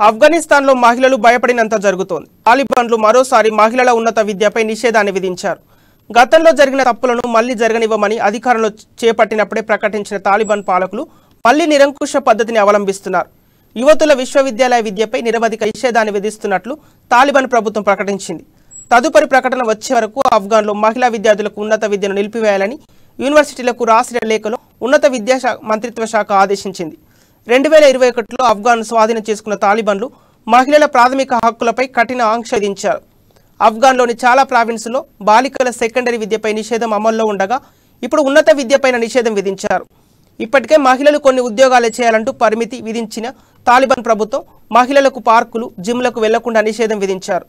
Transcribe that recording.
ఆఫ్ఘనిస్తాన్లో మహిళలు భయపడినంత జరుగుతోంది. తాలిబాన్లు మరోసారి మహిళల ఉన్నత విద్యపై నిషేధాన్ని విధించారు. గతంలో జరిగిన తప్పులను మళ్లీ జరగనివ్వమని అధికారంలో చేపట్టినప్పుడే ప్రకటించిన తాలిబాన్ పాలకులు మళ్లీ నిరంకుశ పద్ధతిని అవలంబిస్తున్నారు. యువతుల విశ్వవిద్యాలయ విద్యపై నిరవధిక నిషేధాన్ని విధిస్తున్నట్లు తాలిబాన్ ప్రభుత్వం ప్రకటించింది. తదుపరి ప్రకటన వచ్చే వరకు ఆఫ్ఘన్లో మహిళా విద్యార్థులకు ఉన్నత విద్యను నిలిపివేయాలని యూనివర్సిటీలకు రాసిన లేఖలో ఉన్నత విద్యా మంత్రిత్వ శాఖ ఆదేశించింది. 2021లో ఆఫ్ఘన్ స్వాధీనం చేసుకున్న తాలిబాన్లు మహిళల ప్రాథమిక హక్కులపై కఠిన ఆంక్ష విధించారు. ఆఫ్ఘన్లోని చాలా ప్రావిన్సుల్లో బాలికల సెకండరీ విద్యపై నిషేధం అమల్లో ఉండగా ఇప్పుడు ఉన్నత విద్యపైన నిషేధం విధించారు. ఇప్పటికే మహిళలు కొన్ని ఉద్యోగాలే చేయాలంటూ పరిమితి విధించిన తాలిబాన్ ప్రభుత్వం మహిళలకు పార్కులు, జిమ్లకు వెళ్లకుండా నిషేధం విధించారు.